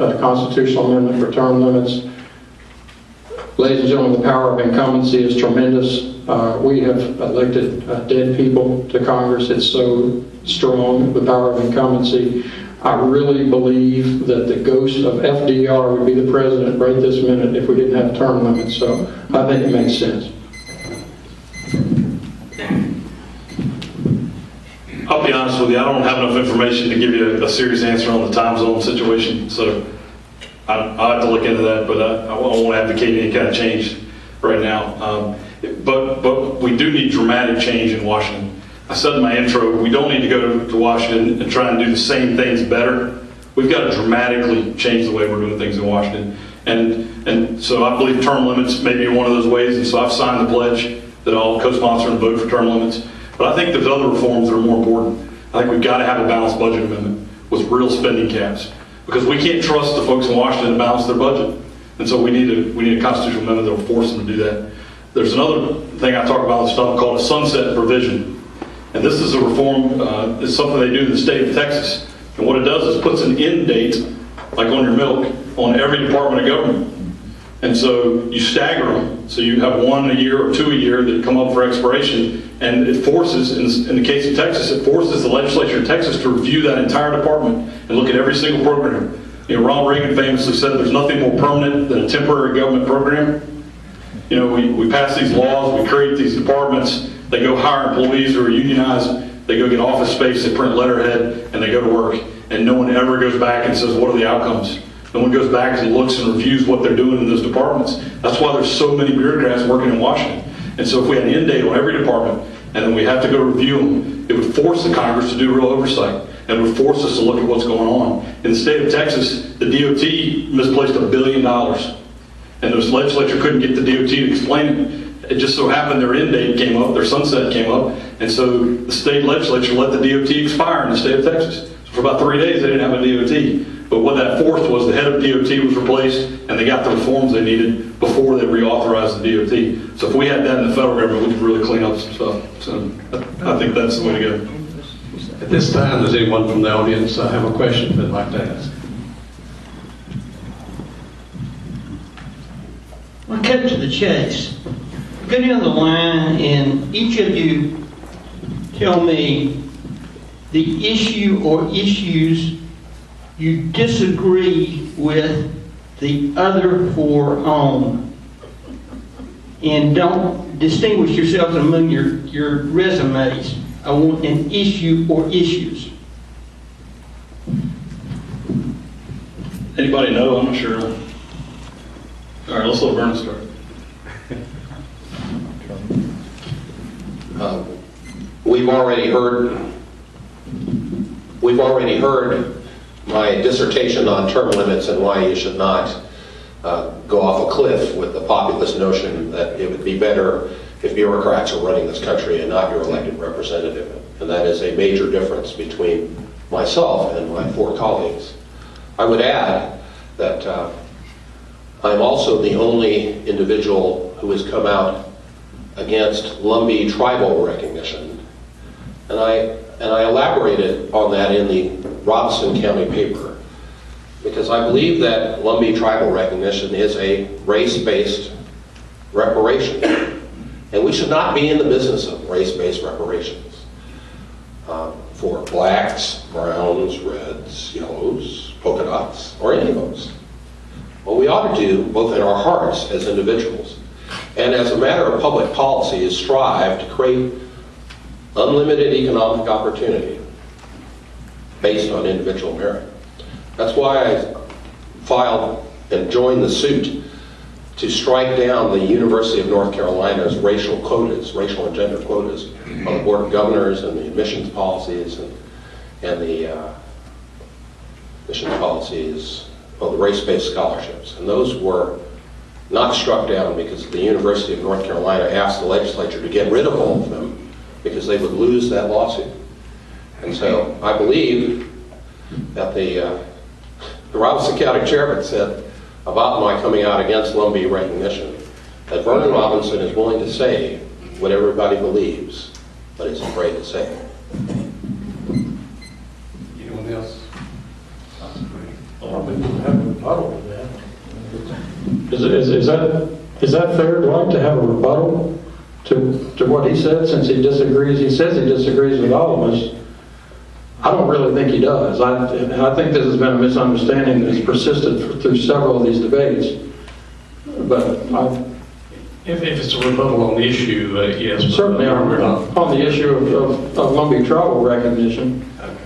A constitutional amendment for term limits. Ladies and gentlemen, the power of incumbency is tremendous. We have elected dead people to Congress. It's so strong, the power of incumbency. I really believe that the ghost of FDR would be the president right this minute if we didn't have term limits. So I think it makes sense. I'll be honest with you, I don't have enough information to give you a serious answer on the time zone situation, so I'll have to look into that, but I won't advocate any kind of change right now. But we do need dramatic change in Washington. I said in my intro, we don't need to go to Washington and try and do the same things better. We've got to dramatically change the way we're doing things in Washington. And so I believe term limits may be one of those ways, and so I've signed the pledge that I'll co-sponsor and vote for term limits. But I think there's other reforms that are more important. I think we've got to have a balanced budget amendment with real spending caps, because we can't trust the folks in Washington to balance their budget. And so we need a constitutional amendment that will force them to do that. There's another thing I talk about in the stuff called a sunset provision. And this is a reform, it's something they do in the state of Texas. And what it does is puts an end date, like on your milk, on every department of government. And so you stagger them. So you have one a year or two a year that come up for expiration. And it forces, in the case of Texas, it forces the legislature in Texas to review that entire department and look at every single program. You know, Ronald Reagan famously said there's nothing more permanent than a temporary government program. You know, we pass these laws, we create these departments, they go hire employees who are unionized, they go get office space, they print letterhead, and they go to work. And no one ever goes back and says, what are the outcomes? No one goes back and looks and reviews what they're doing in those departments. That's why there's so many bureaucrats working in Washington. And so if we had an end date on every department, and then we have to go review them, it would force the Congress to do real oversight, and would force us to look at what's going on. In the state of Texas, the DOT misplaced $1 billion, and the legislature couldn't get the DOT to explain it. It just so happened their end date came up, their sunset came up, and so the state legislature let the DOT expire in the state of Texas. So for about 3 days, they didn't have a DOT. But what that forced was the head of DOT was replaced, and they got the reforms they needed before they reauthorized the DOT. So if we had that in the federal government, we could really clean up some stuff. So I think that's the way to go. At this time, does anyone from the audience have a question they'd like to ask? I'll cut to the chase. Go down the line and each of you tell me the issue or issues you disagree with the other four on. And don't distinguish yourselves among your resumes. I want an issue or issues. Anybody know? I'm not sure. All right, let's let Vernon start. We've already heard my dissertation on term limits and why you should not go off a cliff with the populist notion that it would be better if bureaucrats are running this country and not your elected representative. And that is a major difference between myself and my four colleagues. I would add that I'm also the only individual who has come out against Lumbee tribal recognition. And I elaborated on that in the Robeson County paper, because I believe that Lumbee tribal recognition is a race-based reparation. And we should not be in the business of race-based reparations for blacks, browns, reds, yellows, polka dots, or any of those. What we ought to do, both in our hearts as individuals and as a matter of public policy, is strive to create unlimited economic opportunity based on individual merit. That's why I filed and joined the suit to strike down the University of North Carolina's racial quotas, racial and gender quotas, on the Board of Governors and the admissions policies and the admissions policies of the race-based scholarships. And those were not struck down because the University of North Carolina asked the legislature to get rid of all of them because they would lose that lawsuit. And so I believe that the Robeson County chairman said about my coming out against Lumbee recognition that Vernon Robinson is willing to say what everybody believes, but is afraid to say it. Anyone else? A lot of people have rebuttal to that. Is that fair, Dwight, to have a rebuttal to what he said, since he disagrees? He says he disagrees with all of us. I don't really think he does. I think this has been a misunderstanding that has persisted through several of these debates. But If it's a rebuttal on the issue, yes. certainly on the issue of Lumbee travel recognition. Okay.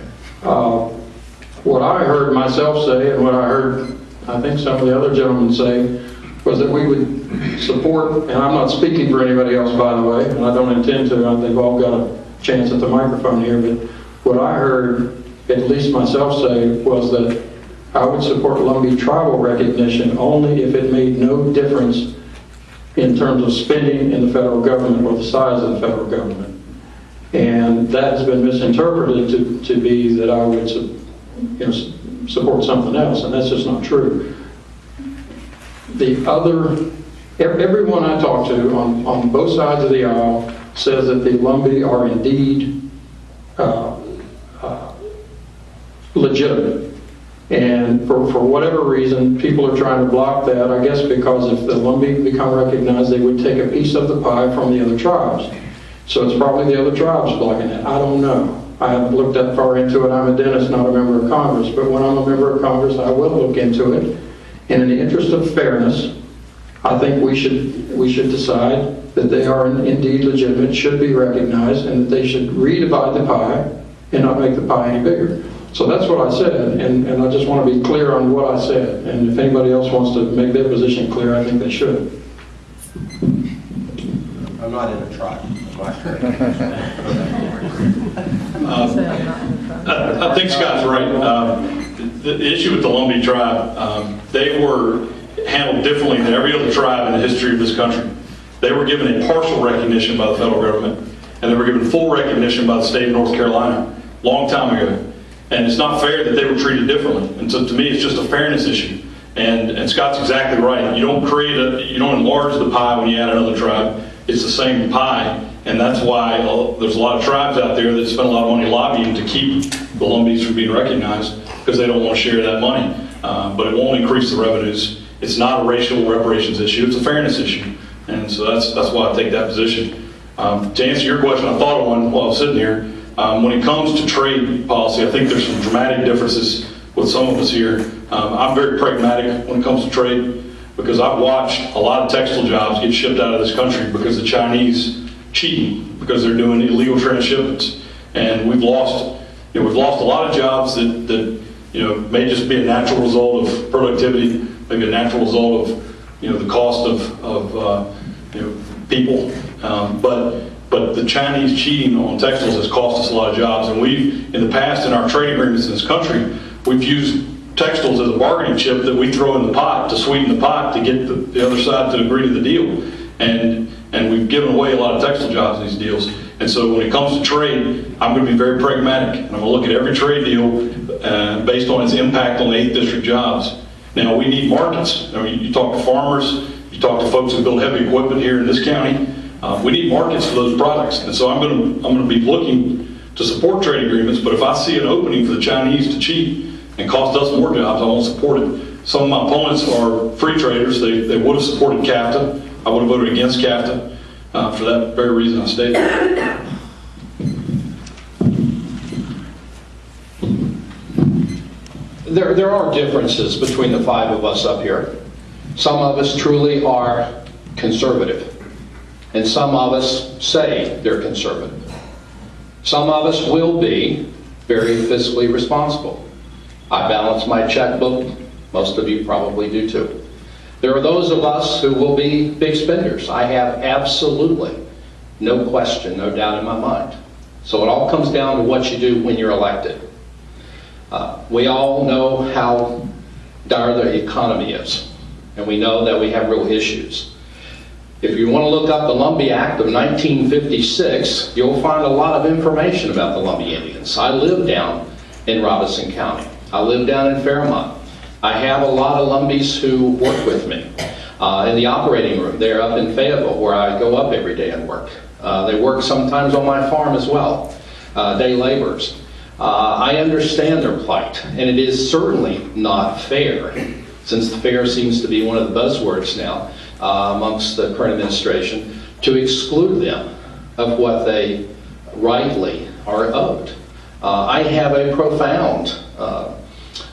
What I heard myself say, and what I heard, I think, some of the other gentlemen say, was that we would support, and I'm not speaking for anybody else, by the way, and I don't intend to. They've all got a chance at the microphone here, but what I heard, at least myself say, was that I would support Lumbee tribal recognition only if it made no difference in terms of spending in the federal government or the size of the federal government. And that has been misinterpreted to be that I would support something else, and that's just not true. Everyone I talk to on both sides of the aisle says that the Lumbee are indeed legitimate. And for whatever reason, people are trying to block that, I guess because if the Lumbee become recognized, they would take a piece of the pie from the other tribes. So it's probably the other tribes blocking it. I don't know. I haven't looked that far into it. I'm a dentist, not a member of Congress. But when I'm a member of Congress, I will look into it. And in the interest of fairness, I think we should decide that they are indeed legitimate, should be recognized, and that they should redivide the pie and not make the pie any bigger. So that's what I said, and I just want to be clear on what I said. And if anybody else wants to make their position clear, I think they should. I'm not in a tribe. I think Scott's right. The issue with the Lumbee tribe, they were handled differently than every other tribe in the history of this country. They were given a partial recognition by the federal government, and they were given full recognition by the state of North Carolina a long time ago. And it's not fair that they were treated differently. And so to me, it's just a fairness issue. And Scott's exactly right. You don't enlarge the pie when you add another tribe. It's the same pie. And that's why there's a lot of tribes out there that spend a lot of money lobbying to keep the Lumbees from being recognized because they don't want to share that money. But it won't increase the revenues. It's not a racial reparations issue. It's a fairness issue. And so that's why I take that position. To answer your question, I thought of one while I was sitting here. When it comes to trade policy, I think there's some dramatic differences with some of us here. I'm very pragmatic when it comes to trade because I've watched a lot of textile jobs get shipped out of this country because the Chinese cheating because they're doing illegal transshipments, and we've lost a lot of jobs that may just be a natural result of productivity, maybe a natural result of the cost of people, but the Chinese cheating on textiles has cost us a lot of jobs. And we've, in the past, in our trade agreements in this country, we've used textiles as a bargaining chip that we throw in the pot to sweeten the pot to get the other side to agree to the deal. And we've given away a lot of textile jobs in these deals. And so when it comes to trade, I'm going to be very pragmatic. And I'm going to look at every trade deal based on its impact on the 8th District jobs. Now, we need markets. I mean, you talk to farmers, you talk to folks who build heavy equipment here in this county. We need markets for those products, and so I'm going to be looking to support trade agreements. But if I see an opening for the Chinese to cheat and cost us more jobs, I won't support it. Some of my opponents are free traders. They would have supported CAFTA. I would have voted against CAFTA for that very reason I stated. There are differences between the 5 of us up here. Some of us truly are conservative. And some of us say they're conservative. Some of us will be very fiscally responsible. I balance my checkbook. Most of you probably do too. There are those of us who will be big spenders. I have absolutely no question, no doubt in my mind. So it all comes down to what you do when you're elected. We all know how dire the economy is, and we know that we have real issues. If you want to look up the Lumbee Act of 1956, you'll find a lot of information about the Lumbee Indians. I live down in Robeson County. I live down in Fairmont. I have a lot of Lumbees who work with me in the operating room. They're up in Fayetteville, where I go up every day and work. They work sometimes on my farm as well, day laborers. I understand their plight, and it is certainly not fair since the fair seems to be one of the buzzwords now amongst the current administration, to exclude them of what they rightly are owed. I have a profound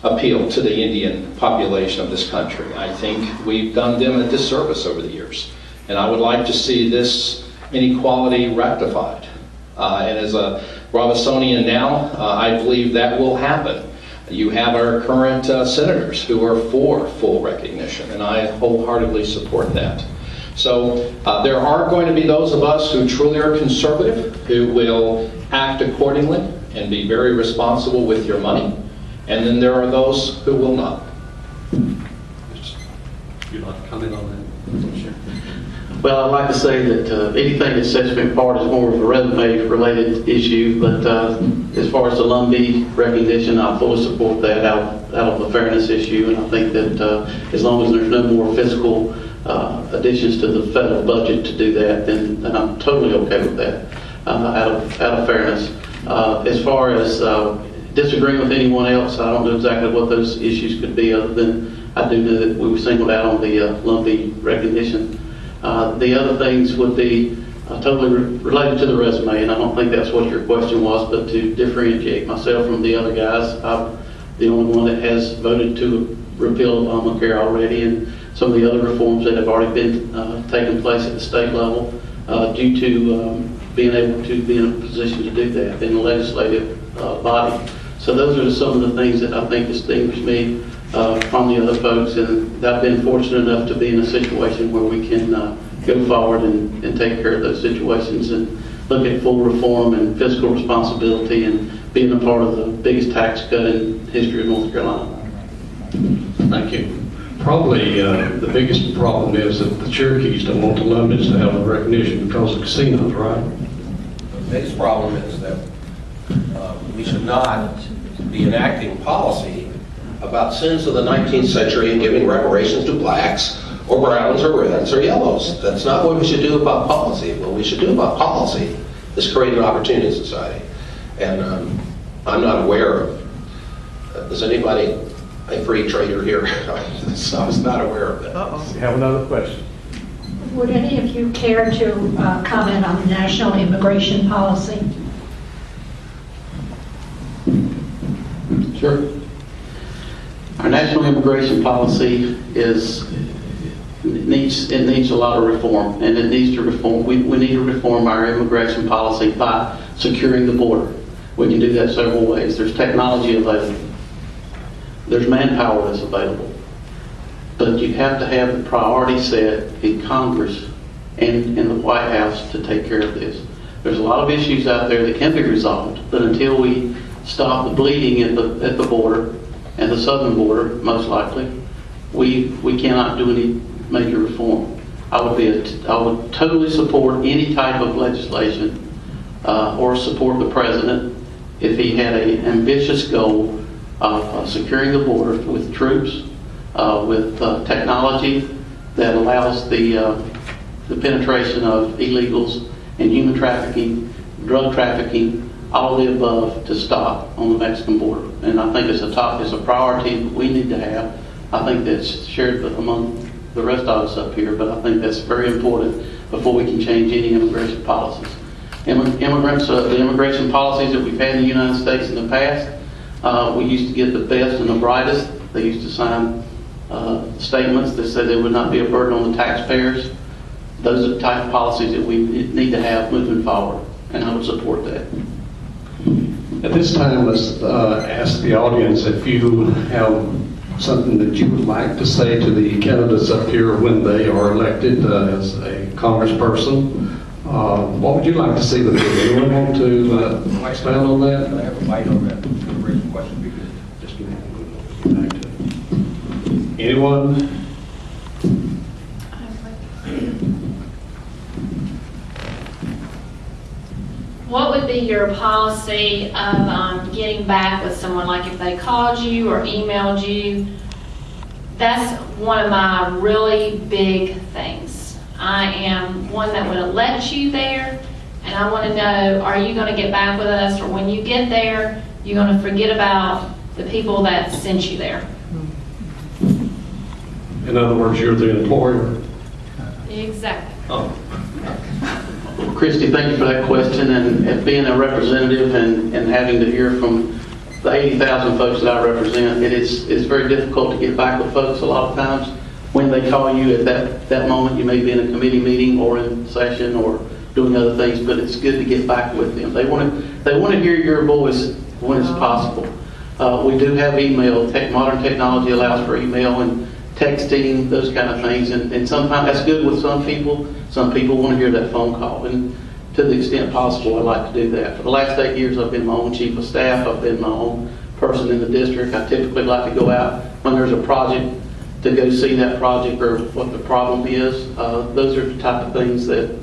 appeal to the Indian population of this country. I think we've done them a disservice over the years, and I would like to see this inequality rectified. And as a Robisonian now, I believe that will happen. You have our current senators who are for full recognition, and I wholeheartedly support that. So there are going to be those of us who truly are conservative, who will act accordingly and be very responsible with your money, and then there are those who will not. You'd like to comment on that? Sure. Well, I'd like to say that anything that sets me apart is more of a resume-related issue, but as far as the Lumbee recognition, I fully support that out of a fairness issue, and I think that as long as there's no more fiscal additions to the federal budget to do that, then I'm totally okay with that out of fairness. As far as disagreeing with anyone else, I don't know exactly what those issues could be, other than I do know that we were singled out on the Lumbee recognition. The other things would be totally related to the resume, and I don't think that's what your question was, but to differentiate myself from the other guys, I'm the only one that has voted to repeal Obamacare already, and some of the other reforms that have already been taking place at the state level due to being able to be in a position to do that in the legislative body. So those are some of the things that I think distinguish me from the other folks, and I've been fortunate enough to be in a situation where we can go forward and take care of those situations and look at full reform and fiscal responsibility and being a part of the biggest tax cut in history of North Carolina. Thank you. Probably the biggest problem is that the Cherokees don't want the Lumbees to have a recognition because of casinos, right? The biggest problem is that we should not be enacting policy about sins of the 19th century and giving reparations to blacks or browns or reds or yellows. That's not what we should do about policy. What we should do about policy is create an opportunity in society. And I'm not aware of, is anybody a free trader here? So I was not aware of that. We have another question. Would any of you care to comment on the national immigration policy? Sure. Our national immigration policy needs a lot of reform, and it needs to reform. We need to reform our immigration policy by securing the border. We can do that several ways. There's technology available. There's manpower that's available. But you have to have the priority set in Congress and in the White House to take care of this. There's a lot of issues out there that can be resolved, but until we stop the bleeding at the border, and the southern border, most likely, we cannot do any major reform. I would totally support any type of legislation or support the president if he had an ambitious goal of securing the border with troops, with technology that allows the penetration of illegals and human trafficking, drug trafficking, all the above to stop on the Mexican border. And I think it's a priority that we need to have. I think that's shared among the rest of us up here, but I think that's very important before we can change any immigration policies. The immigration policies that we've had in the United States in the past, we used to get the best and the brightest. They used to sign statements that said they would not be a burden on the taxpayers. Those are the type of policies that we need to have moving forward, and I would support that. At this time, let's ask the audience if you have something that you would like to say to the candidates up here when they are elected as a congressperson. What would you like to see them do? Anyone want to expound on that? I have a bite on that immigration question because Just give me back to it. Anyone? What would be your policy of getting back with someone, like if they called you or emailed you? That's one of my really big things. I am one that would have let you there, and I want to know, are you going to get back with us, or when you get there, you're going to forget about the people that sent you there? In other words, you're the employer. Exactly. Oh. Christy, thank you for that question, and being a representative and having to hear from the 80,000 folks that I represent, it's very difficult to get back with folks a lot of times. When they call you at that moment, you may be in a committee meeting or in session or doing other things, but it's good to get back with them. They want to hear your voice when it's possible. We do have email. Modern technology allows for email and texting, those kind of things, and sometimes that's good with some people. Some people want to hear that phone call, and to the extent possible, I like to do that. For the last 8 years, I've been my own chief of staff. I've been my own person in the district. I typically like to go out when there's a project to go see that project or what the problem is. Those are the type of things that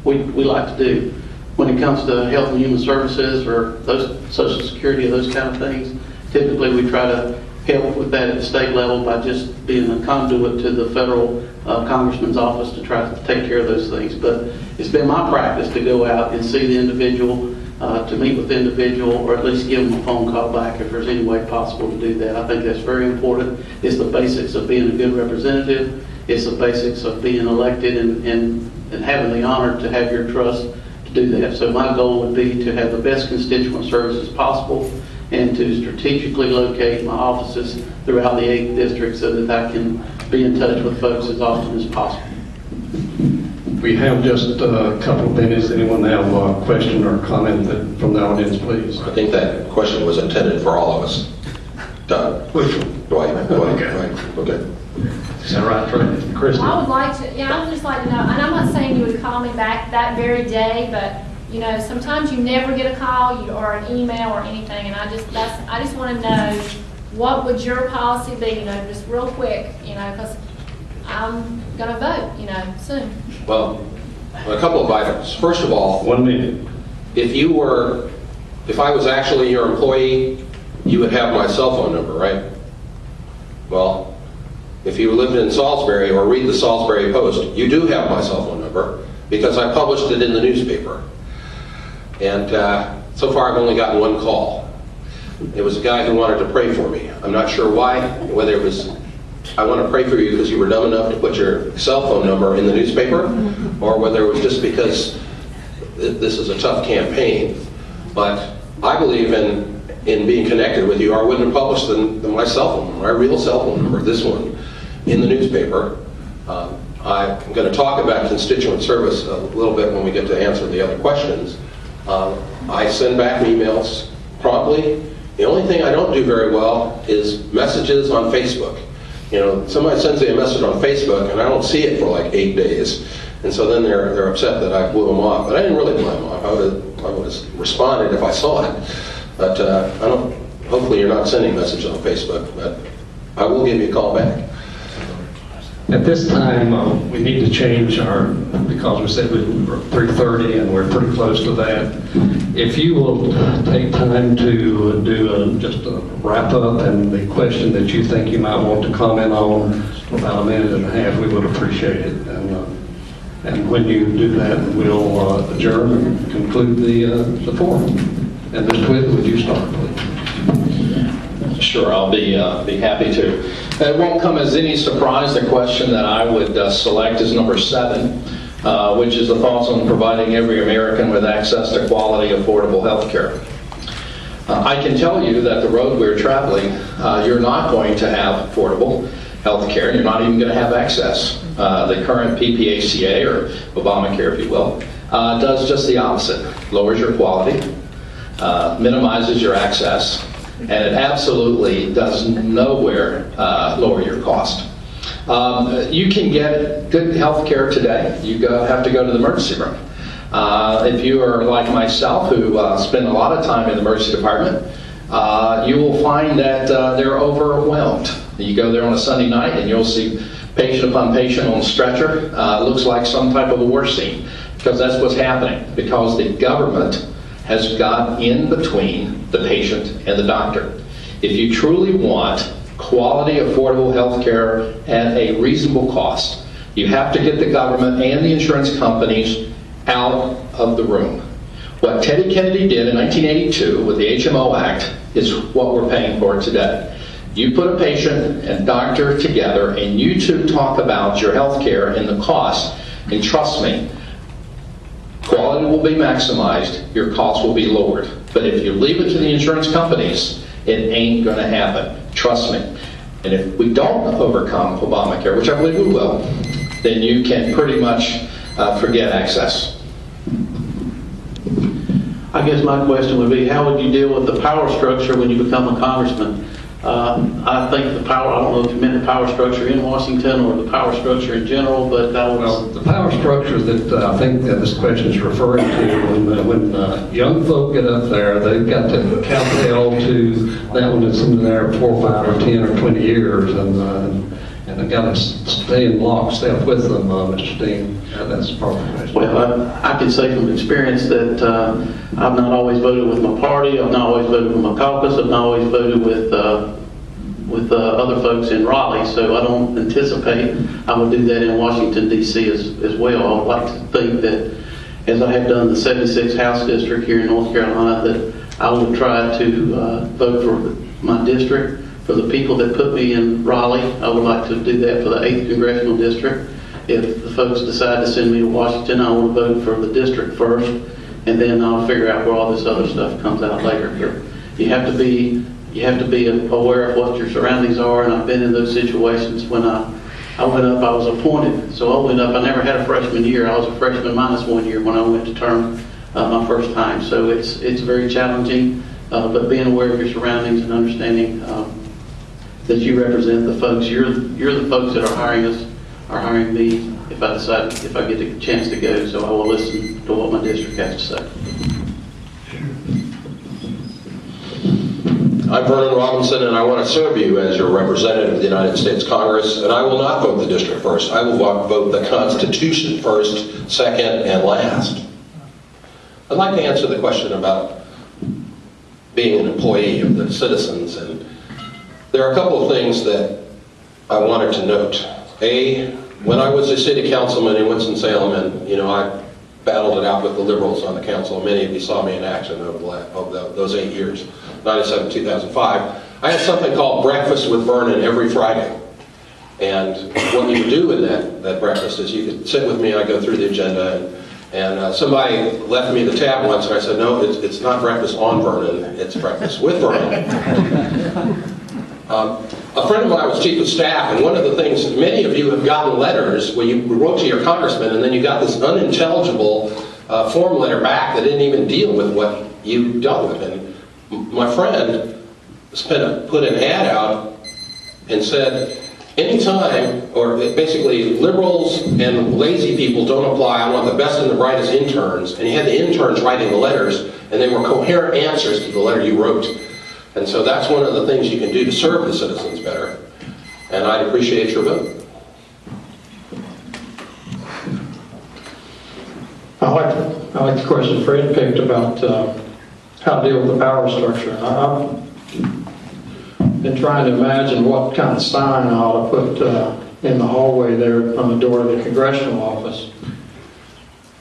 we like to do. When it comes to health and human services or those social security or those kind of things, typically we try to help with that at the state level by just being a conduit to the federal congressman's office to try to take care of those things. But it's been my practice to go out and see the individual, to meet with the individual, or at least give them a phone call back if there's any way possible to do that. I think that's very important. It's the basics of being a good representative. It's the basics of being elected and having the honor to have your trust to do that. So my goal would be to have the best constituent services possible and to strategically locate my offices throughout the 8 districts so that I can be in touch with folks as often as possible. We have just a couple of minutes. Anyone have a question or comment from the audience, please? I think that question was intended for all of us. Done. Which one? Dwight. Right. Okay. Is that right, Trey? Christy? I would like to, I would just like to know, and I'm not saying you would call me back that very day, but sometimes you never get a call or an email or anything, and I just want to know what would your policy be, just real quick, because I'm going to vote, soon. Well, a couple of items. First of all, 1 minute. If I was actually your employee, you would have my cell phone number, right? Well, if you lived in Salisbury or read the Salisbury Post, you do have my cell phone number because I published it in the newspaper. And so far I've only gotten one call. It was a guy who wanted to pray for me. I'm not sure why, whether it was, I want to pray for you because you were dumb enough to put your cell phone number in the newspaper, or whether it was just because this is a tough campaign. But I believe in being connected with you, or I wouldn't have published my cell phone number, my real cell phone number, this one, in the newspaper. I'm going to talk about constituent service a little bit when we get to answer the other questions. I send back emails promptly. The only thing I don't do very well is messages on Facebook. Somebody sends me a message on Facebook and I don't see it for like 8 days. And so then they're upset that I blew them off. But I didn't really blow them off. I would have responded if I saw it. But hopefully you're not sending messages on Facebook, but I will give you a call back. At this time, we need to change because we said we were 3:30 and we're pretty close to that. If you will take time to do just a wrap up and the question that you think you might want to comment on for about 1.5 minutes, we would appreciate it. And when you do that, we'll adjourn and conclude the forum. And Ms. Twitty, would you start, please? Sure, I'll be happy to. It won't come as any surprise. The question that I would select is number 7, which is the thoughts on providing every American with access to quality, affordable health care. I can tell you that the road we're traveling, you're not going to have affordable health care. You're not even going to have access. The current PPACA, or Obamacare, if you will, does just the opposite. Lowers your quality, minimizes your access, and it absolutely does nowhere lower your cost. You can get good health care today. You have to go to the emergency room. If you are like myself, who spend a lot of time in the emergency department, you will find that they're overwhelmed. You go there on a Sunday night and you'll see patient upon patient on a stretcher. Looks like some type of a war scene, because that's what's happening, because the government has got in between the patient and the doctor. If you truly want quality, affordable health care at a reasonable cost, you have to get the government and the insurance companies out of the room. What Teddy Kennedy did in 1982 with the HMO Act is what we're paying for today. You put a patient and doctor together, and you two talk about your health care and the cost, and trust me, quality will be maximized, your costs will be lowered. But if you leave it to the insurance companies, it ain't going to happen. Trust me. And if we don't overcome Obamacare, which I believe we will, then you can pretty much forget access. I guess my question would be, how would you deal with the power structure when you become a congressman? I think the power, I don't know if you meant the power structure in Washington or the power structure in general, but that was... Well, the power structure that I think that this question is referring to, when young folk get up there, they've got to cowtail to that one that's in there 4, 5, or 10, or 20 years, and they've got to stay in lockstep with them, Mr. Dean. That's part of the question. Well, I can say from experience that I've not always voted with my party, I've not always voted with my caucus, I've not always voted with other folks in Raleigh, so I don't anticipate I would do that in Washington, D.C. as well. I would like to think that, as I have done the 76th House District here in North Carolina, that I would try to vote for my district, for the people that put me in Raleigh. I would like to do that for the 8th Congressional District. If the folks decide to send me to Washington, I want to vote for the district first, and then I'll figure out where all this other stuff comes out later. But you have to be aware of what your surroundings are, and I've been in those situations. When I went up, I was appointed, so I went up. I never had a freshman year. I was a freshman minus 1 year when I went to term my first time. So it's very challenging, but being aware of your surroundings and understanding that you represent the folks. You're the folks that are hiring us, are hiring me if I get a chance to go. So I will listen to what my district has to say. I'm Vernon Robinson, and I want to serve you as your representative of the United States Congress, and I will not vote the district first. I will vote the Constitution first, second, and last. I'd like to answer the question about being an employee of the citizens, and there are a couple of things that I wanted to note. A, when I was a city councilman in Winston-Salem, and I battled it out with the liberals on the council. Many of you saw me in action over those 8 years, 97, 2005. I had something called Breakfast with Vernon every Friday. And what you would do with that breakfast is you could sit with me, I'd go through the agenda, and somebody left me the tab once, and I said, no, it's not breakfast on Vernon, it's breakfast with Vernon. A friend of mine was chief of staff, and one of the things, many of you have gotten letters where you wrote to your congressman and then you got this unintelligible form letter back that didn't even deal with what you dealt with. And my friend put an ad out and said, anytime, or basically liberals and lazy people don't apply, I want the best and the brightest interns. And he had the interns writing the letters, and they were coherent answers to the letter you wrote. And so that's one of the things you can do to serve the citizens better. And I'd appreciate your vote. I like the question Fred picked about how to deal with the power structure. I've been trying to imagine what kind of sign I ought to put in the hallway there on the door of the congressional office.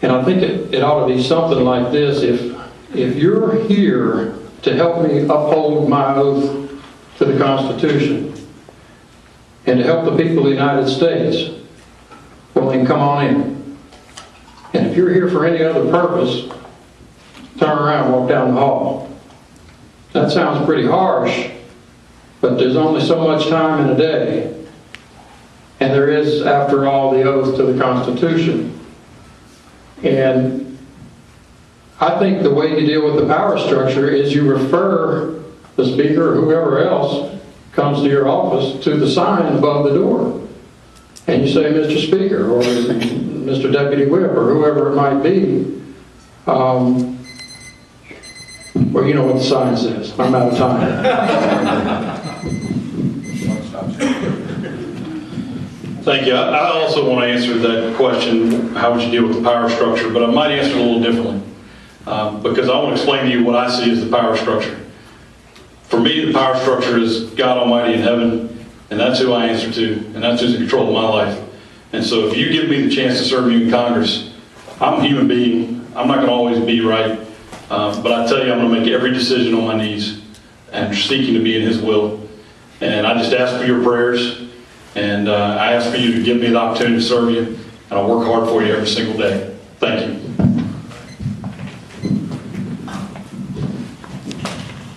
And I think it ought to be something like this. If you're here to help me uphold my oath to the Constitution and to help the people of the United States, well, then come on in. And if you're here for any other purpose, turn around and walk down the hall. That sounds pretty harsh, but there's only so much time in a day. And there is, after all, the oath to the Constitution. And I think the way you deal with the power structure is you refer the speaker or whoever else comes to your office to the sign above the door. And you say, Mr. Speaker, or Mr. Deputy Whip, or whoever it might be. Well, you know what the sign says. I'm out of time. Thank you. I also want to answer that question, how would you deal with the power structure, but I might answer it a little differently. Because I want to explain to you what I see as the power structure. For me, the power structure is God Almighty in heaven, and that's who I answer to, and that's who's in control of my life. And so if you give me the chance to serve you in Congress, I'm a human being. I'm not going to always be right, but I tell you, I'm going to make every decision on my knees and seeking to be in His will. And I just ask for your prayers, and I ask for you to give me the opportunity to serve you, and I'll work hard for you every single day. Thank you.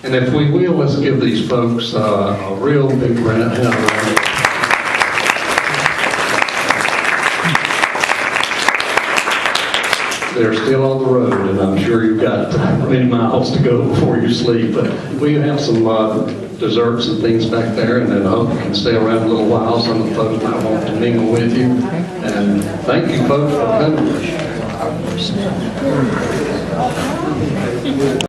And if we will, let's give these folks a real big round of applause. They're still on the road, and I'm sure you've got many miles to go before you sleep. But we have some desserts and things back there, and then I hope you can stay around a little while. Some of the folks might want to mingle with you. And thank you, folks, for coming.